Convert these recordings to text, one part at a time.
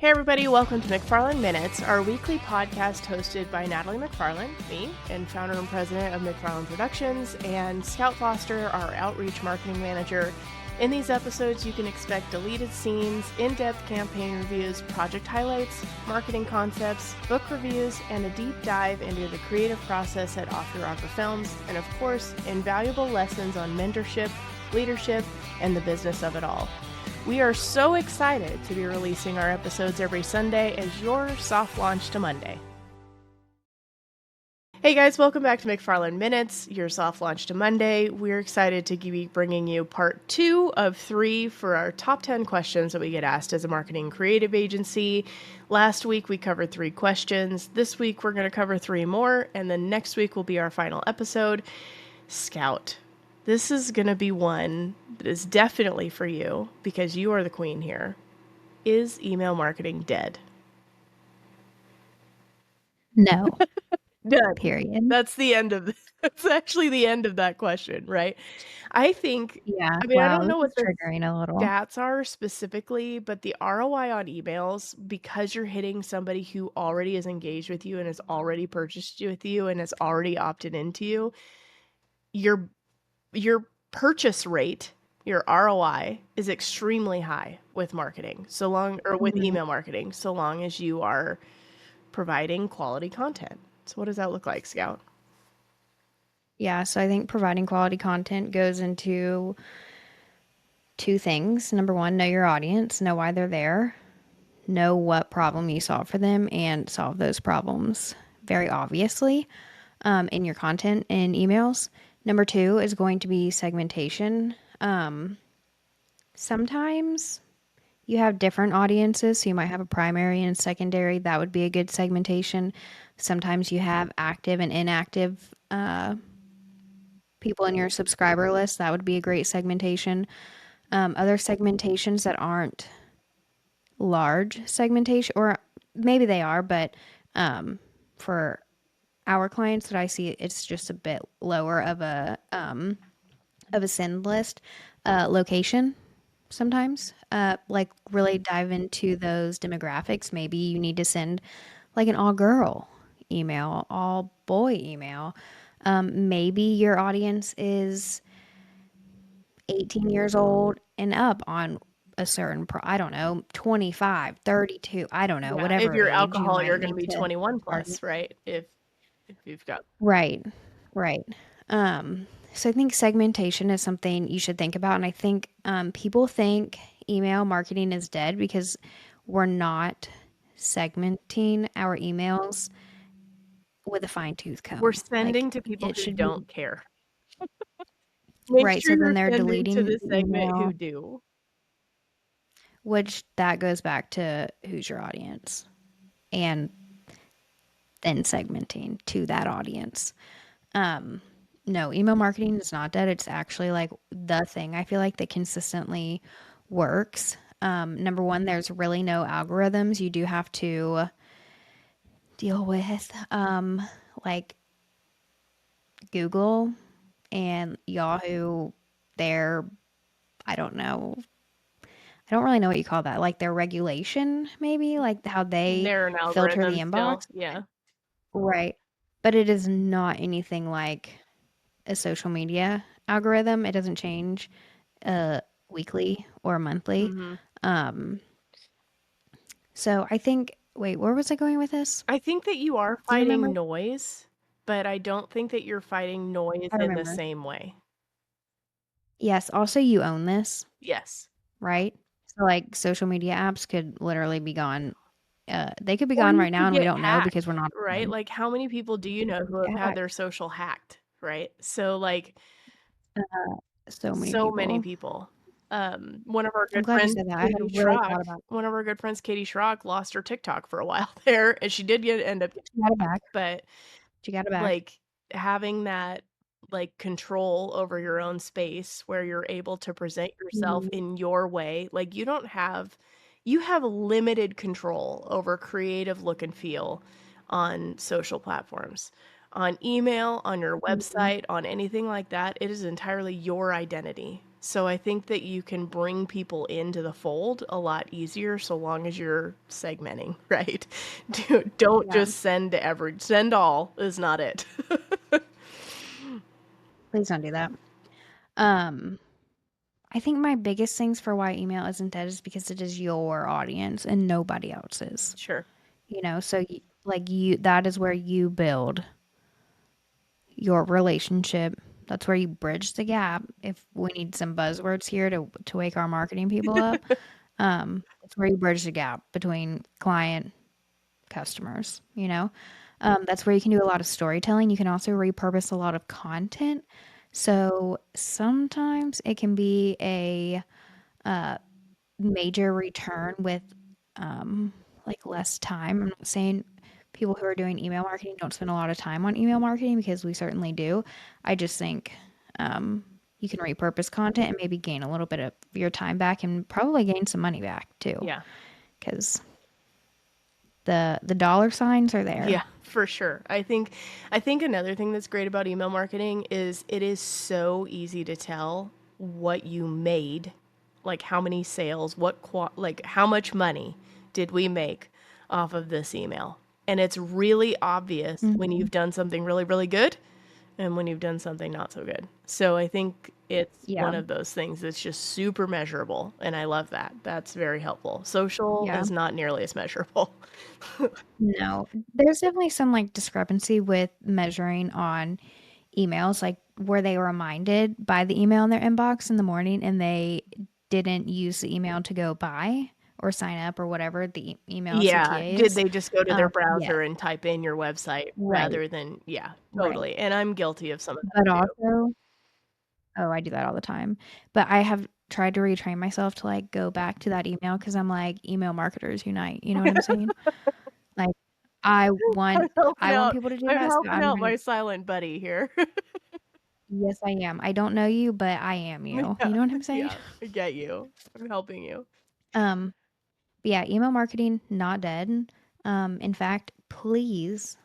Hey everybody, welcome to McFarland Minutes, our weekly podcast hosted by Natalie McFarland, me, and founder and president of McFarland Productions, and Scout Foster, our outreach marketing manager. In these episodes, you can expect deleted scenes, in-depth campaign reviews, project highlights, marketing concepts, book reviews, and a deep dive into the creative process at Off Your Rocker Films, and of course, invaluable lessons on mentorship, leadership, and the business of it all. We are so excited to be releasing our episodes every Sunday as your soft launch to Monday. Hey guys, welcome back to McFarland Minutes, your soft launch to Monday. We're excited to be bringing you part 2 of 3 for our top 10 questions that we get asked as a marketing creative agency. Last week we covered 3 questions. This week we're going to cover 3 more, and then next week will be our final episode. Scout, this is going to be one that is definitely for you because you are the queen here. Is email marketing dead? No. Done. Period. That's the end of that's actually the end of that question, right? I think, Yeah. I mean, I don't know This what is the triggering a little. stats are specifically, but the ROI on emails, because you're hitting somebody who already is engaged with you and has already purchased with you and has already opted into you, your purchase rate, your ROI is extremely high with marketing, with email marketing, so long as you are providing quality content. So what does that look like, Scout? Yeah, so I think providing quality content goes into 2 things. Number 1, know your audience, know why they're there, know what problem you solve for them, and solve those problems very obviously in your content and emails. Number 2 is going to be segmentation. Sometimes you have different audiences, so you might have a primary and secondary. That would be a good segmentation. Sometimes you have active and inactive people in your subscriber list. That would be a great segmentation. Other segmentations that aren't large segmentation, or maybe they are, but for our clients that I see, it's just a bit lower of a send list. Location sometimes, like really dive into those demographics. Maybe you need to send like an all girl email, all boy email. Maybe your audience is 18 years old and up on a certain, I don't know, 25, 32, I don't know, Yeah, whatever if you're age you alcohol, might you're going to need be to 21 target. plus, right? If you've got Right, right. So I think segmentation is something you should think about. And I think people think email marketing is dead because we're not segmenting our emails with a fine tooth comb. we're Like sending to people it who should be don't care. Make right. sure So then you're they're sending to deleting the the segment who email, do. which that goes back to who's your audience and then segmenting to that audience. No, email marketing is not dead. It's actually like the thing I feel like that consistently works. Number 1, there's really no algorithms you do have to deal with. Like Google and Yahoo, they're, I don't know. I don't really know what you call that. Like their regulation, maybe, like how they They're an filter the algorithm inbox. still. Yeah. Right. But it is not anything like a social media algorithm. It doesn't change weekly or monthly. Mm-hmm. So I think, wait, where was I going with this? I think that you are Do you remember? fighting noise, but I don't think that you're fighting noise I in the remember. same way. Yes. Also, you own this, Yes. right? So like social media apps could literally be gone. They could be Or gone you right now could and we get don't know because hacked, we're not on right? them. Like, how many people do you know who have had Yeah. their social hacked, right? So, like, So many so many people. people. One of our I'm good glad you friends, said that. I Katie had really Schrock, thought about one of our good friends, Katie Schrock, lost her TikTok for a while there, and she did end up getting She got it back, back. but She got it back. like having that like control over your own space where you're able to present yourself Mhm. in your way, like you have limited control over creative look and feel on social platforms. On email, on your Mhm. website, on anything like that, it is entirely your identity. So I think that you can bring people into the fold a lot easier so long as you're segmenting, right? Don't Yeah. just send all is not it. Please don't do that. Um, I think my biggest things for why email isn't dead is because it is your audience and nobody else's. Sure. You know, so that is where you build your relationship. That's where you bridge the gap. If we need some buzzwords here to wake our marketing people up, it's where you bridge the gap between client customers, you know? That's where you can do a lot of storytelling. You can also repurpose a lot of content. So sometimes it can be a major return with like less time. I'm not saying people who are doing email marketing don't spend a lot of time on email marketing because we certainly do. I just think you can repurpose content and maybe gain a little bit of your time back and probably gain some money back too Yeah. because the dollar signs are there. Yeah, for sure. I think another thing that's great about email marketing is it is so easy to tell what you made, like how many sales, like how much money did we make off of this email. And it's really obvious when Mhm. you've done something really, really good and when you've done something not so good. So I think it's Yeah. one of those things that's just super measurable, and I love that. That's very helpful. Social Yeah. is not nearly as measurable. No, there's definitely some like discrepancy with measuring on emails, like were they reminded by the email in their inbox in the morning and they didn't use the email to go buy or sign up or whatever the email Yeah. CTA Did is. they just go to their Yes, browser and type in your website right, rather than, yeah, right. totally. And I'm guilty of some of But that too. also, oh, I do that all the time. But I have tried to retrain myself to like go back to that email because I'm like email marketers unite. You know what I'm saying? Like I I'm want helping I want out. people to do I'm that, so helping I'm out gonna. my silent buddy here. Yes, I am. I don't know you, but I am you. Yeah. You know what I'm saying? Yeah. I get you. I'm helping you. Um, but yeah, email marketing not dead. In fact, please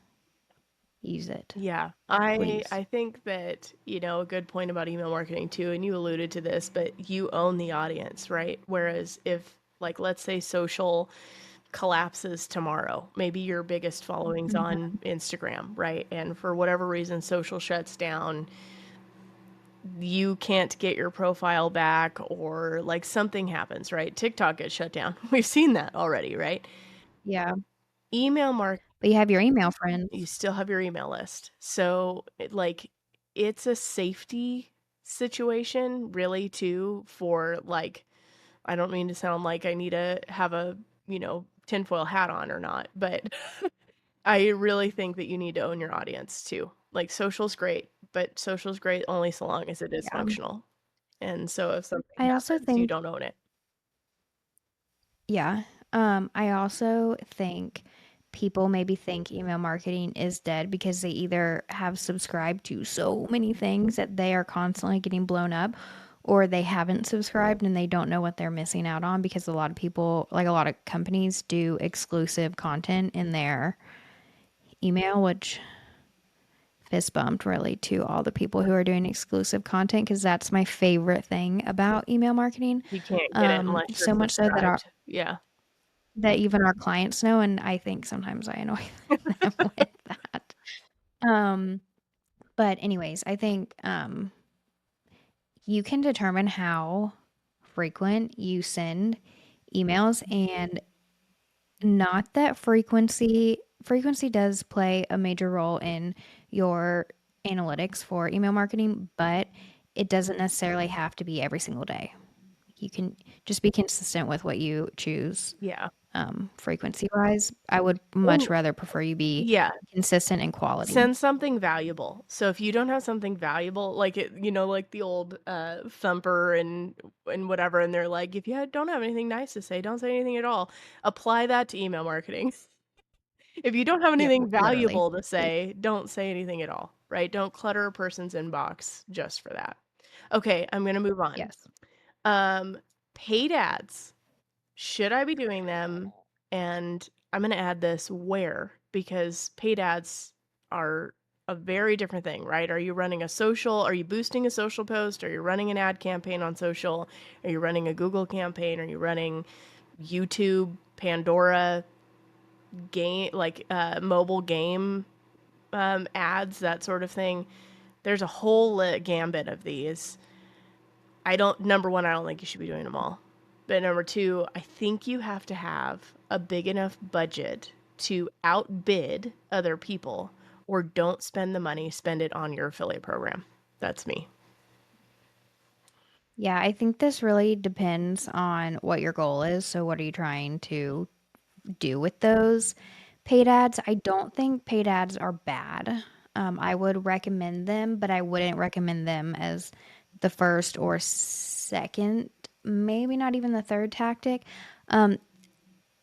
use it. Yeah. I Please. I think that, a good point about email marketing too, and you alluded to this, but you own the audience, right? Whereas if, like, let's say social collapses tomorrow, maybe your biggest following's Mhm. on Instagram, right? And for whatever reason social shuts down, you can't get your profile back, or like something happens, right? TikTok gets shut down. We've seen that already, right? Yeah, Email mark but you have your email You friends. still have your email list. So, it's a safety situation really too, for, like, I don't mean to sound like I need to have a, tinfoil hat on or not, but I really think that you need to own your audience too. Like, social's great, but social's great only so long as it is Yeah. functional. And so if something I also happens, you think, don't own it. yeah. I also think people maybe think email marketing is dead because they either have subscribed to so many things that they are constantly getting blown up, or they haven't subscribed and they don't know what they're missing out on because a lot of people, like a lot of companies, do exclusive content in their email, which fist bumped really to all the people who are doing exclusive content because that's my favorite thing about email marketing. You can't get it unless you're So much so that our subscribed. Yeah. that even our clients know, and I think sometimes I annoy them with that. Um, but anyways, I think you can determine how frequent you send emails, and not that frequency does play a major role in your analytics for email marketing, but it doesn't necessarily have to be every single day. You can just be consistent with what you choose. Yeah. Frequency wise, I would And much rather prefer you be yeah, consistent in quality. send something valuable. So if you don't have something valuable, like like the old thumper and whatever, and they're like, if you don't have anything nice to say, don't say anything at all. Apply that to email marketing. If you don't have Yep, anything literally. valuable to say, don't say anything at all, right? Don't clutter a person's inbox just for that. Okay, I'm gonna move on. Yes. Um, Paid ads. Should I be doing them? And I'm gonna add this where, because paid ads are a very different thing, right? Are you running a social? Are you boosting a social post? Are you running an ad campaign on social? Are you running a Google campaign? Are you running YouTube, Pandora, game, like mobile game ads, that sort of thing? There's a whole gambit of these. Number one, I don't think you should be doing them all. But number two, I think you have to have a big enough budget to outbid other people, or don't spend the money, spend it on your affiliate program. That's me. Yeah, I think this really depends on what your goal is. So, what are you trying to do with those paid ads? I don't think paid ads are bad. I would recommend them, but I wouldn't recommend them as the first or second, maybe not even the third tactic.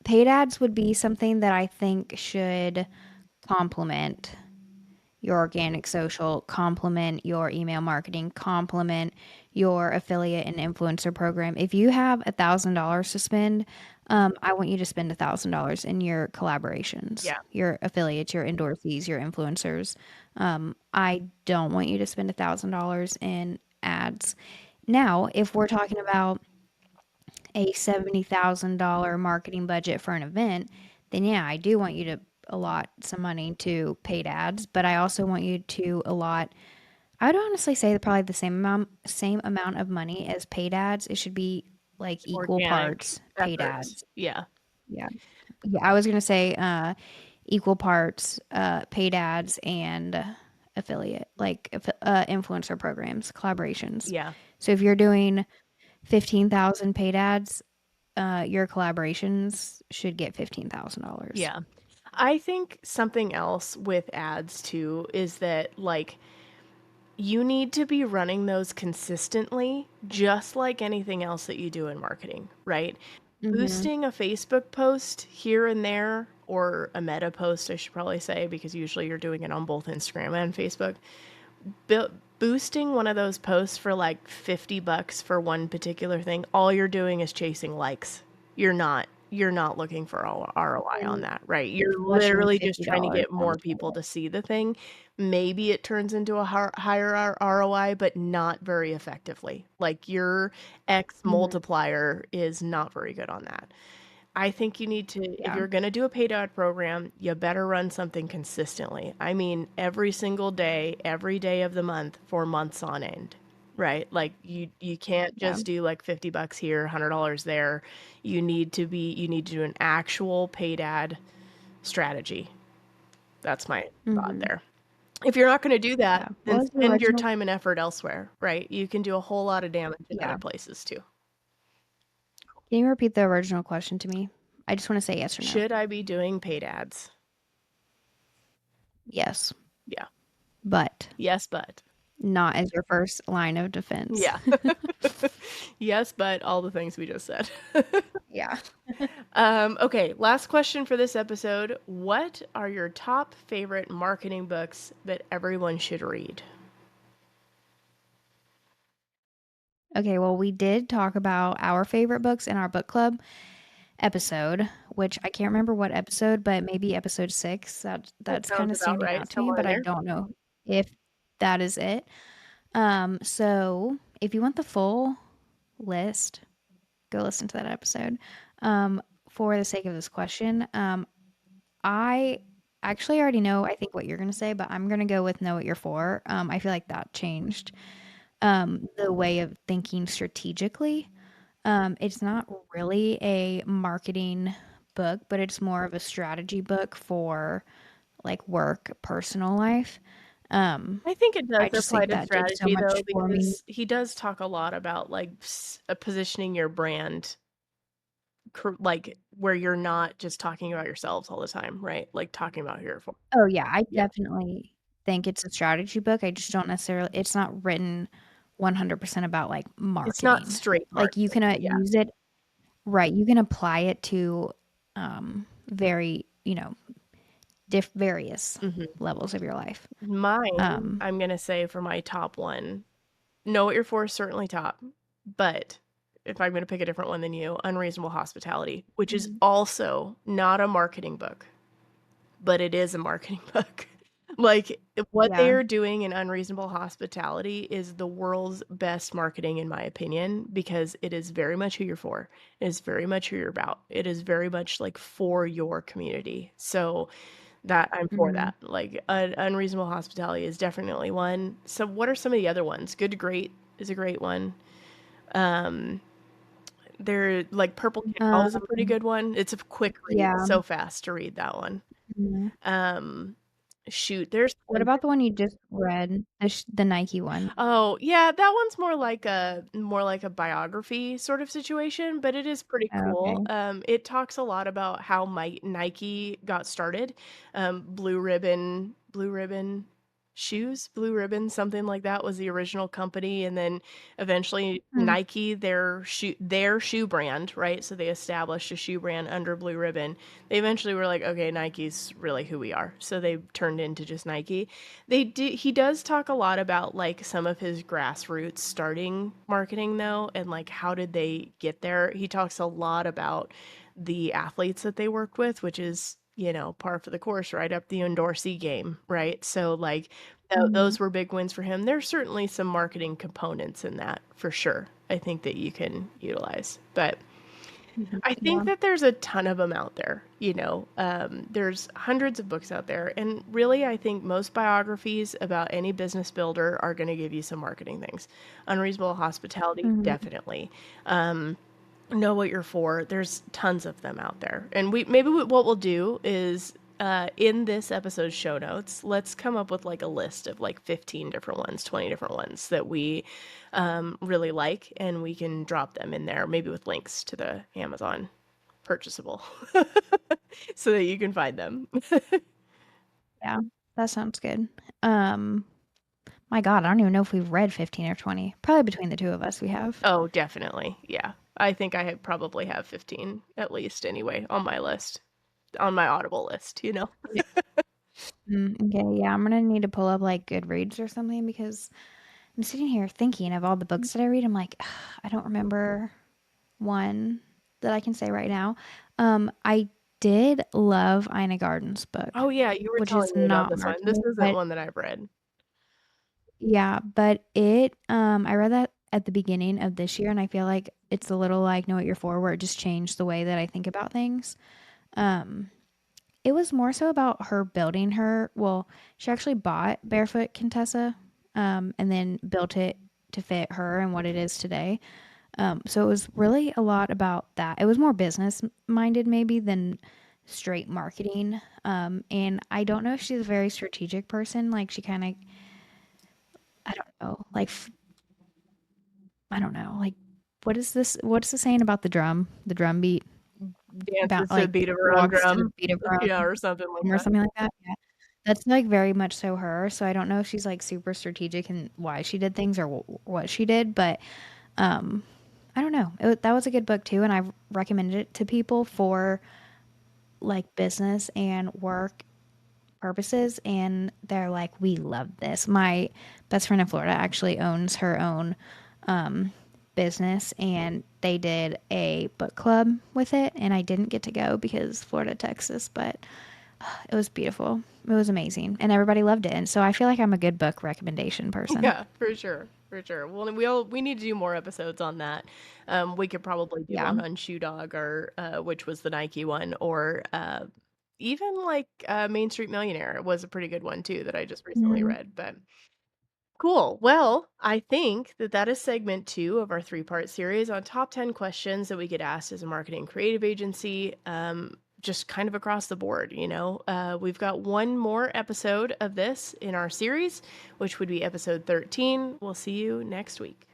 Paid ads would be something that I think should complement your organic social, complement your email marketing, complement your affiliate and influencer program. If you have $1,000 to spend, I want you to spend $1,000 in your collaborations, Yeah. your affiliates, your endorsees, your influencers. I don't want you to spend $1,000 in ads. Now, if we're talking about a $70,000 marketing budget for an event, then yeah, I do want you to allot some money to paid ads, but I also want you to allot, I would honestly say probably the same amount of money as paid ads. It should be like equal Organic parts paid efforts. ads. Yeah. Yeah. Yeah, I was going to say equal parts paid ads and affiliate like influencer programs, collaborations. Yeah. So if you're doing 15,000 paid ads, your collaborations should get $15,000. Yeah. I think something else with ads too is that, like, you need to be running those consistently, just like anything else that you do in marketing, right? Mm-hmm. Boosting a Facebook post here and there, or a meta post, I should probably say, because usually you're doing it on both Instagram and Facebook. Boosting one of those posts for like $50 for one particular thing, all you're doing is chasing likes. You're not looking for ROI on that, right? You're Flushing literally just trying to $50 get down more the people toilet. to see the thing. Maybe it turns into a higher ROI, but not very effectively. Like, your X Mhm. multiplier is not very good on that. I think you need to, if Yeah. you're going to do a paid ad program, you better run something consistently. I mean, every single day, every day of the month for months on end, right? Like, you can't Yeah. just do like $50 here, $100 there. You need to do an actual paid ad strategy. That's my thought Mhm. there. If you're not going to do that, Yeah. What then was the spend your original? time and effort elsewhere, right? You can do a whole lot of damage in other Yeah. places too. Can you repeat the original question to me? I just want to say yes or no. Should I be doing paid ads? Yes, Yeah. but Yes, but. not as your first line of defense. Yeah. Yes, but all the things we just said. Yeah. Okay, last question for this episode. What are your top favorite marketing books that everyone should read? Okay, well, we did talk about our favorite books in our book club episode, which I can't remember what episode, but maybe episode 6. That That's kind sounds of about standing right, out to me, somewhere in but I there. don't know if that is it. So if you want the full list, go listen to that episode. For the sake of this question, I actually already know, I think, what you're going to say, but I'm going to go with Know What You're For. I feel like that changed the way of thinking strategically. It's not really a marketing book, but it's more of a strategy book for like work, personal life. Um, I think it does I just apply think to that did so strategy though, much for me. because he does talk a lot about like positioning your brand, like where you're not just talking about yourselves all the time, right? Like talking about your for. Oh yeah, I Yeah. definitely think it's a strategy book. I just don't necessarily, it's not written 100% about like It's not marketing. straight Like you marketing. can Yeah. use it, right? You can apply it to very, various Hmm. levels of your life. Mine, Um, I'm gonna say for my top one, Know What You're For is certainly top, but if I'm gonna pick a different one than you, Unreasonable Hospitality, which is Mhm. also not a marketing book, but it is a marketing book. Like, what they Yeah. are doing in Unreasonable Hospitality is the world's best marketing, in my opinion, because it is very much who you're for. It is very much who you're about. It is very much like for your community. So that I'm for Mhm. that. Like, Unreasonable Hospitality is definitely one. So what are some of the other ones? Good to Great is a great one. Um, they're like Purple Cow is a pretty Um, good one. It's a quick read, yeah. so fast to read that one. Mhm. Um, shoot, there's What tons. about the one you just read? The Nike one? Oh, yeah, that one's more like a biography sort of situation, but it is pretty Oh, cool. okay. It talks a lot about how Nike got started. Blue Ribbon shoes, Blue Ribbon, something like that was the original company, and then eventually Hmm. Nike, their shoe brand, right? So they established a shoe brand under Blue Ribbon. They eventually were like, okay, Nike's really who we are. So they turned into just Nike. He does talk a lot about like some of his grassroots starting marketing though, and like how did they get there. He talks a lot about the athletes that they worked with, which is, par for the course, right up the Endorsee game, right? So like Mhm. those were big wins for him. There's certainly some marketing components in that for sure. I think that you can utilize. But Mhm. I Yeah. think that there's a ton of them out there, there's hundreds of books out there, and really, I think most biographies about any business builder are going to give you some marketing things. Unreasonable Hospitality, Mhm. definitely. Um, know what you're for. There's tons of them out there, and what we'll do is. In this episode's show notes, let's come up with like a list of like 15 different ones, 20 different ones that we really like, and we can drop them in there, maybe with links to the Amazon purchasable so that you can find them. Yeah. That sounds good. Um, my God, I don't even know if we've read 15 or 20. Probably between the two of us we have. Oh, definitely. Yeah. I think probably have 15 at least anyway on my list, on my Audible list. Yeah. Okay, yeah, I'm gonna need to pull up like Goodreads or something because I'm sitting here thinking of all the books that I read. I'm like, I don't remember one that I can say right now. I did love Ina Garten's book, Oh, yeah, you were which telling is me about not this one. This marketing, isn't but one that I've read. yeah, but I read that at the beginning of this year, and I feel like it's a little like Know What You're For, where it just changed the way that I think about things. Um, it was more so about her building well, she actually bought Barefoot Contessa, and then built it to fit her and what it is today. So it was really a lot about that. It was more business minded maybe than straight marketing. And I don't know if she's a very strategic person. Like she kind of, I don't know, like I don't know, like what is this? What's the saying about the drum beat, about Dances to the like beat of her own walks to the drum. beat of drum Yeah, or something like or that. something like that. Yeah. That's like very much so her. So I don't know if she's like super strategic in why she did things or what she did, but um, I don't know. That was a good book too, and I've recommended it to people for like business and work purposes, and they're like, "We love this." My best friend in Florida actually owns her own business, and they did a book club with it, and I didn't get to go because Florida, Texas, but it was beautiful. It was amazing, and everybody loved it. And so I feel like I'm a good book recommendation person. Yeah, for sure. For sure. Well, we need to do more episodes on that. We could probably do Yeah. one on Shoe Dog or which was the Nike one, or even like Main Street Millionaire was a pretty good one too that I just recently Mhm. read. But cool. Well, I think that that is segment 2 of our 3-part series on top 10 questions that we get asked as a marketing creative agency. Just kind of across the board. We've got one more episode of this in our series, which would be episode 13. We'll see you next week.